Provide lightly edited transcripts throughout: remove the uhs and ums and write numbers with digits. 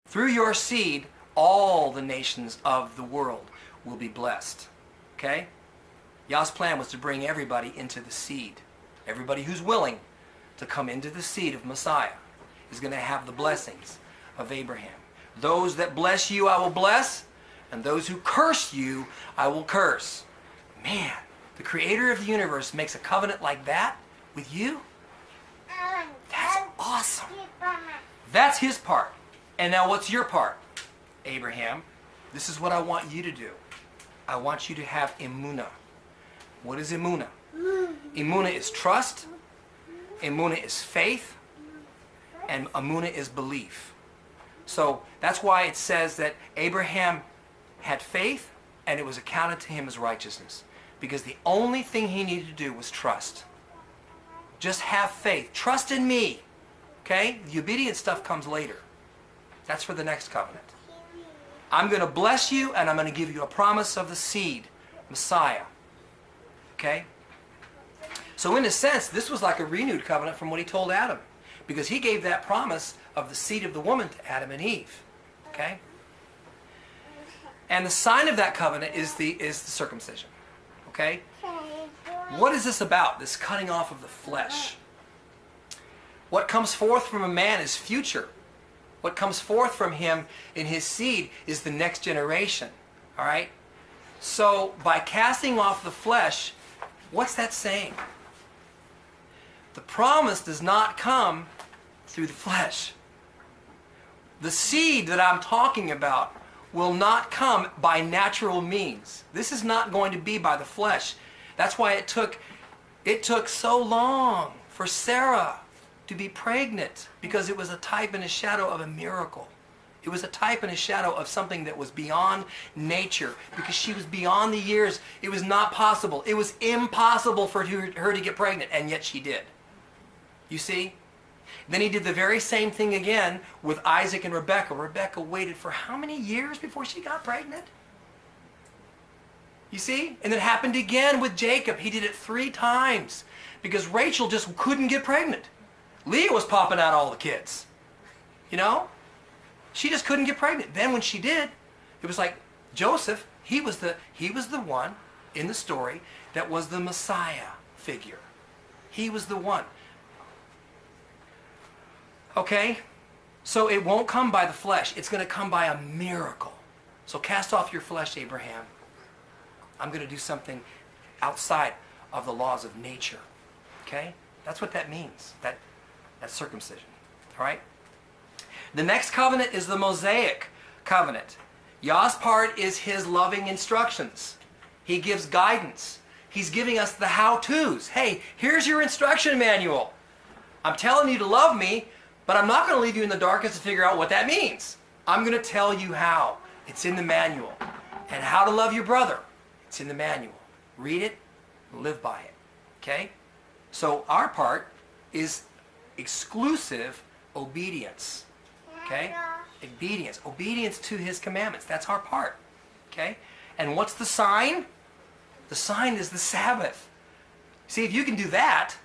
Through your seed, all the nations of the world will be blessed. Okay? Yah's plan was to bring everybody into the seed. Everybody who's willing to come into the seed of Messiah is going to have the blessings of Abraham. Those that bless you, I will bless, and those who curse you, I will curse. Man, the creator of the universe makes a covenant like that with you? That's awesome. That's his part. And now what's your part? Abraham, this is what I want you to do. I want you to have emunah. What is emunah? Emunah is trust. Emunah is faith. And emunah is belief. So that's why it says that Abraham had faith and it was accounted to him as righteousness. Because the only thing he needed to do was trust. Just have faith. Trust in me. Okay? The obedient stuff comes later. That's for the next covenant. I'm going to bless you and I'm going to give you a promise of the seed, Messiah. Okay? So in a sense, this was like a renewed covenant from what he told Adam. Because he gave that promise of the seed of the woman to Adam and Eve. Okay? And the sign of that covenant is the circumcision. Okay? What is this about? This cutting off of the flesh. What comes forth from a man is future. What comes forth from him in his seed is the next generation. All right? So by casting off the flesh, what's that saying? The promise does not come through the flesh. The seed that I'm talking about will not come by natural means. This is not going to be by the flesh. That's why it took so long for Sarah to be pregnant, because it was a type and a shadow of a miracle. It was a type and a shadow of something that was beyond nature, because she was beyond the years. It was not possible. It was impossible for her to get pregnant, and yet she did. You see? Then he did the very same thing again with Isaac and Rebekah. Rebekah waited for how many years before she got pregnant? You see? And it happened again with Jacob. He did it 3 times because Rachel just couldn't get pregnant. Leah was popping out all the kids. You know? She just couldn't get pregnant. Then when she did, it was like Joseph, he was the one in the story that was the Messiah figure. He was the one. Okay? So it won't come by the flesh. It's going to come by a miracle. So cast off your flesh, Abraham. I'm going to do something outside of the laws of nature. Okay? That's what that means. That's circumcision. All right? The next covenant is the Mosaic covenant. Yah's part is his loving instructions. He gives guidance. He's giving us the how-tos. Hey, here's your instruction manual. I'm telling you to love me, but I'm not going to leave you in the darkness to figure out what that means. I'm going to tell you how. It's in the manual. And how to love your brother. It's in the manual. Read it, live by it. Okay? So our part is exclusive obedience. Okay? Obedience. Obedience to his commandments. That's our part. Okay? And what's the sign? The sign is the Sabbath. See, if you can do that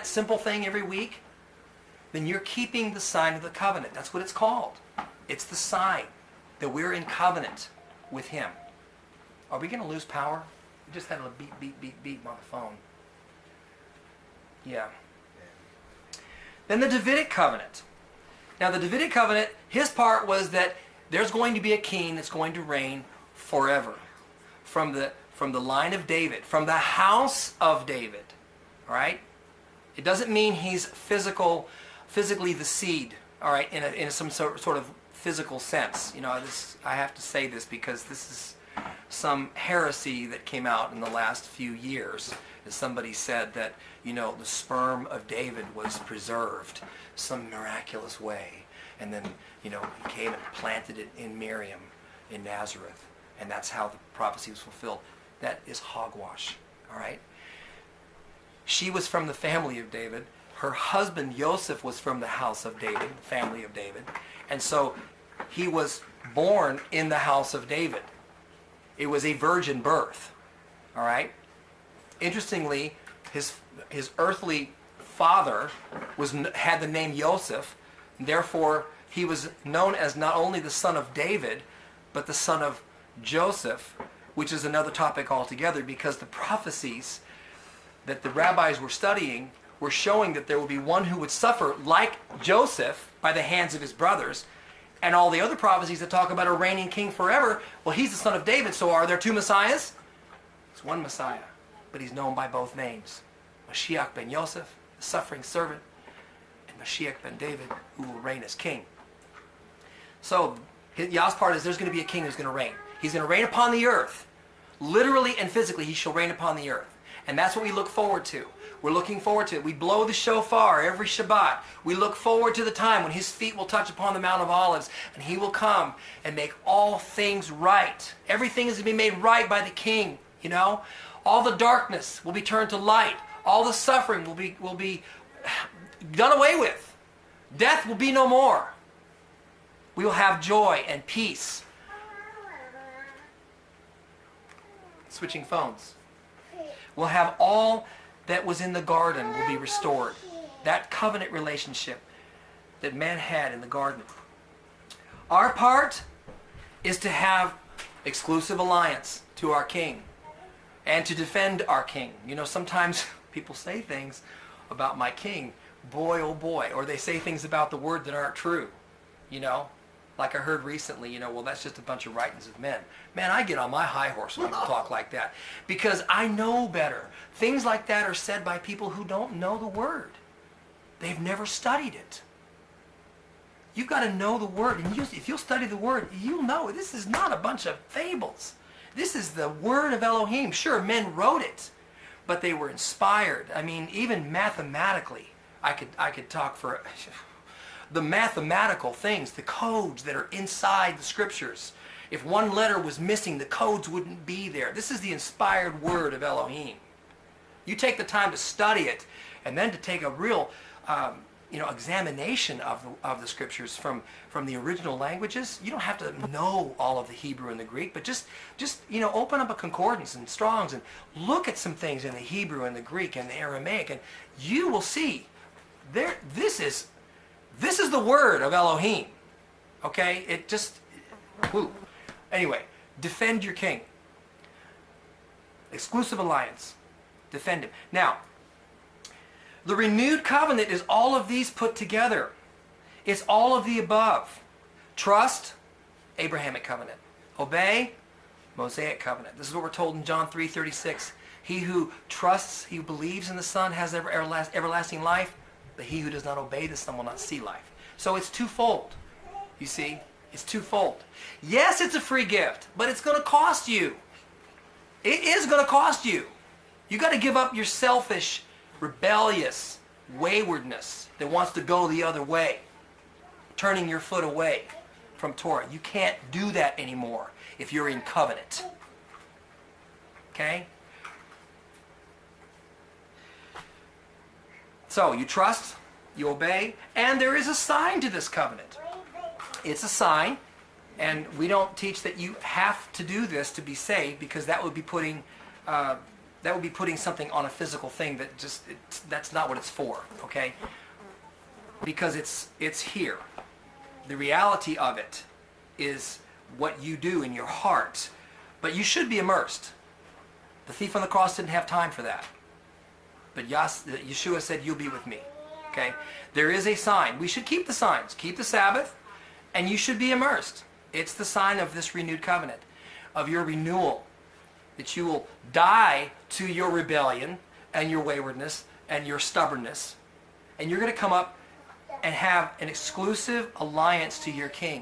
simple thing every week, then you're keeping the sign of the covenant. That's what it's called. It's the sign that we're in covenant with him. Are we going to lose power? We just had a beep, beep, beep, beep on the phone. Yeah. Then the Davidic covenant. Now the Davidic covenant, his part was that there's going to be a king that's going to reign forever. From the line of David, from the house of David. All right? It doesn't mean he's physically the seed, all right, in some sort of physical sense. You know, I have to say this because this is some heresy that came out in the last few years. Somebody said that, you know, the sperm of David was preserved some miraculous way. And then, you know, he came and planted it in Miriam in Nazareth. And that's how the prophecy was fulfilled. That is hogwash, all right? She was from the family of David. Her husband, Joseph, was from the house of David, the family of David. And so he was born in the house of David. It was a virgin birth, all right? Interestingly, his earthly father had the name Joseph. Therefore, he was known as not only the son of David, but the son of Joseph, which is another topic altogether, because the prophecies that the rabbis were studying were showing that there would be one who would suffer like Joseph by the hands of his brothers, and all the other prophecies that talk about a reigning king forever, well, he's the son of David, so are there two Messiahs? It's one Messiah, but he's known by both names. Mashiach ben Yosef, the suffering servant, and Mashiach ben David, who will reign as king. So, Yah's part is there's going to be a king who's going to reign. He's going to reign upon the earth. Literally and physically, he shall reign upon the earth. And that's what we look forward to. We're looking forward to it. We blow the shofar every Shabbat. We look forward to the time when his feet will touch upon the Mount of Olives, and he will come and make all things right. Everything is going to be made right by the king, you know. All the darkness will be turned to light. All the suffering will be done away with. Death will be no more. We will have joy and peace. Switching phones. We'll have all that was in the garden will be restored. That covenant relationship that man had in the garden. Our part is to have exclusive alliance to our king and to defend our king. You know, sometimes people say things about my king, boy oh boy, or they say things about the word that aren't true, you know. Like I heard recently, you know, well, that's just a bunch of writings of men. Man, I get on my high horse when people talk like that because I know better. Things like that are said by people who don't know the word. They've never studied it. You've got to know the word. And if you'll study the word, you'll know this is not a bunch of fables. This is the word of Elohim. Sure, men wrote it, but they were inspired. I mean, even mathematically, I could talk for... the mathematical things, the codes that are inside the scriptures. If one letter was missing, the codes wouldn't be there. This is the inspired word of Elohim. You take the time to study it, and then to take a real, examination of the scriptures from the original languages. You don't have to know all of the Hebrew and the Greek, but just open up a concordance and Strong's and look at some things in the Hebrew and the Greek and the Aramaic, and you will see this is the word of Elohim. Okay? It just... Woo. Anyway, defend your king. Exclusive alliance. Defend him. Now, the renewed covenant is all of these put together. It's all of the above. Trust, Abrahamic covenant. Obey, Mosaic covenant. This is what we're told in John 3:36. He who trusts, he who believes in the Son has everlasting life. But he who does not obey the Son will not see life. So it's twofold. You see? It's twofold. Yes, it's a free gift, but it's going to cost you. It is going to cost you. You got to give up your selfish, rebellious waywardness that wants to go the other way, turning your foot away from Torah. You can't do that anymore if you're in covenant. Okay? So you trust, you obey, and there is a sign to this covenant. It's a sign, and we don't teach that you have to do this to be saved, because that would be putting something on a physical thing that that's not what it's for. Okay? Because it's here. The reality of it is what you do in your heart, but you should be immersed. The thief on the cross didn't have time for that. But Yeshua said, you'll be with me. Okay? There is a sign. We should keep the signs. Keep the Sabbath, and you should be immersed. It's the sign of this renewed covenant, of your renewal, that you will die to your rebellion and your waywardness and your stubbornness, and you're going to come up and have an exclusive alliance to your King,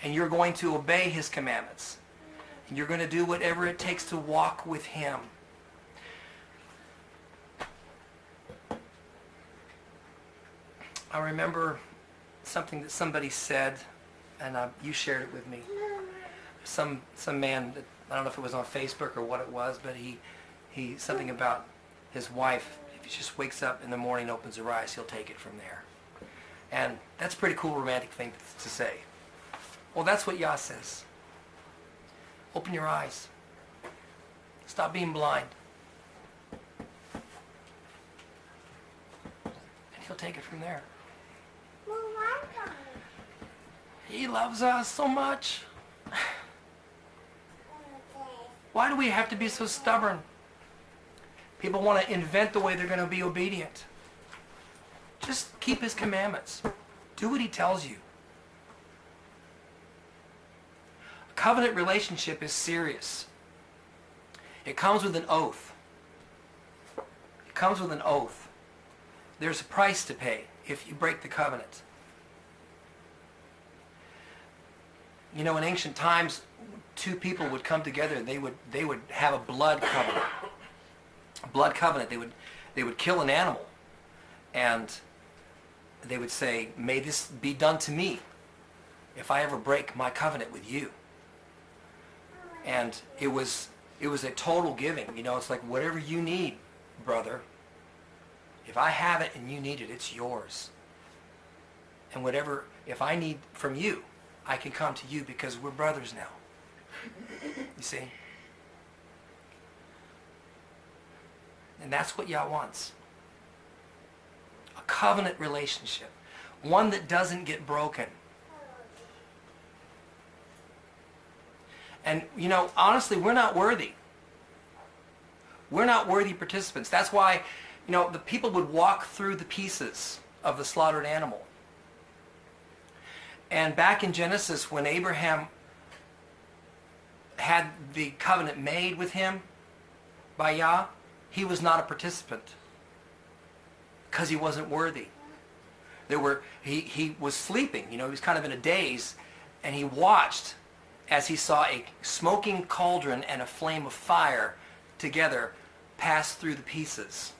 and you're going to obey his commandments, and you're going to do whatever it takes to walk with him. I remember something that somebody said, and you shared it with me. Some man, I don't know if it was on Facebook or what it was, but he something about his wife. If he just wakes up in the morning and opens her eyes, he'll take it from there. And that's a pretty cool romantic thing to say. Well, that's what Yah says. Open your eyes. Stop being blind. And he'll take it from there. He loves us so much. Why do we have to be so stubborn? People want to invent the way they're going to be obedient. Just keep his commandments. Do what he tells you. A covenant relationship is serious. It comes with an oath. It comes with an oath. There's a price to pay if you break the covenant. You know, in ancient times, two people would come together. They would have a blood covenant. A blood covenant. They would kill an animal, and they would say, "May this be done to me if I ever break my covenant with you." And it was a total giving. You know, it's like, whatever you need, brother. If I have it and you need it, it's yours. And whatever, if I need from you, I can come to you because we're brothers now. You see? And that's what Yah wants. A covenant relationship. One that doesn't get broken. And, you know, honestly, we're not worthy. We're not worthy participants. That's why, you know, the people would walk through the pieces of the slaughtered animal. And back in Genesis, when Abraham had the covenant made with him by Yah, he was not a participant because he wasn't worthy. He was sleeping, you know, he was kind of in a daze, and he watched as he saw a smoking cauldron and a flame of fire together pass through the pieces.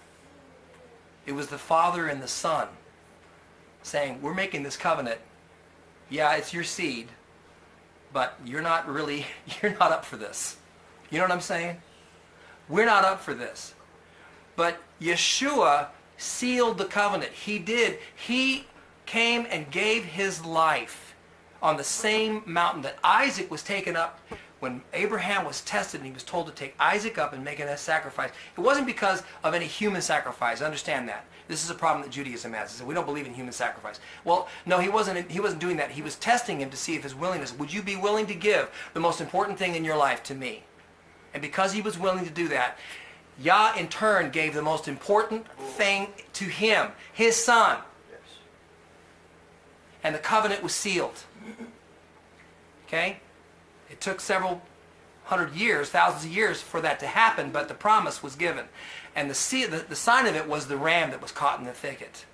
It was the Father and the Son saying, we're making this covenant. Yeah, it's your seed, but you're not up for this. You know what I'm saying? We're not up for this. But Yeshua sealed the covenant. He did. He came and gave his life on the same mountain that Isaac was taken up. When Abraham was tested and he was told to take Isaac up and make a sacrifice, it wasn't because of any human sacrifice. Understand that. This is a problem that Judaism has. They say, we don't believe in human sacrifice. Well, no, he wasn't doing that. He was testing him to see if his willingness, would you be willing to give the most important thing in your life to me? And because he was willing to do that, Yah in turn gave the most important thing to him, his son. Yes. And the covenant was sealed. Okay? It took several hundred years, thousands of years for that to happen, but the promise was given. And the sign of it was the ram that was caught in the thicket.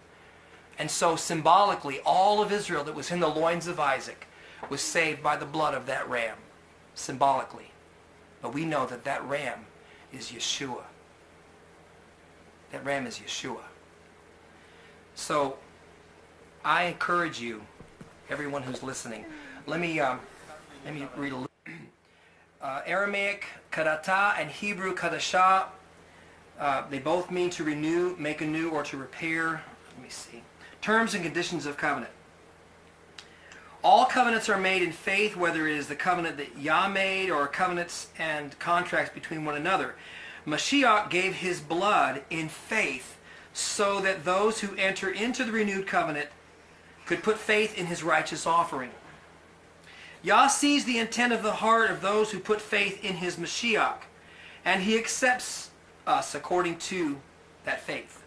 And so symbolically, all of Israel that was in the loins of Isaac was saved by the blood of that ram, symbolically. But we know that that ram is Yeshua. That ram is Yeshua. So I encourage you, everyone who's listening, let me read a little. Aramaic kadata and Hebrew kadashah, they both mean to renew, make anew, or to repair. Let me see. Terms and conditions of covenant. All covenants are made in faith, whether it is the covenant that Yah made or covenants and contracts between one another. Mashiach gave his blood in faith so that those who enter into the renewed covenant could put faith in his righteous offering. Yah sees the intent of the heart of those who put faith in his Mashiach, and he accepts us according to that faith.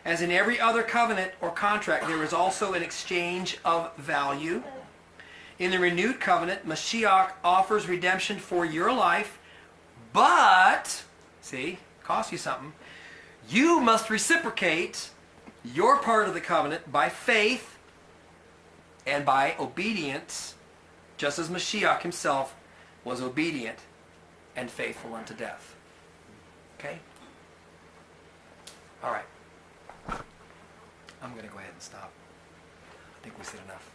As in every other covenant or contract, there is also an exchange of value. In the renewed covenant, Mashiach offers redemption for your life, but, see, costs you something. You must reciprocate your part of the covenant by faith and by obedience, just as Mashiach himself was obedient and faithful unto death. Okay? All right. I'm going to go ahead and stop. I think we said enough.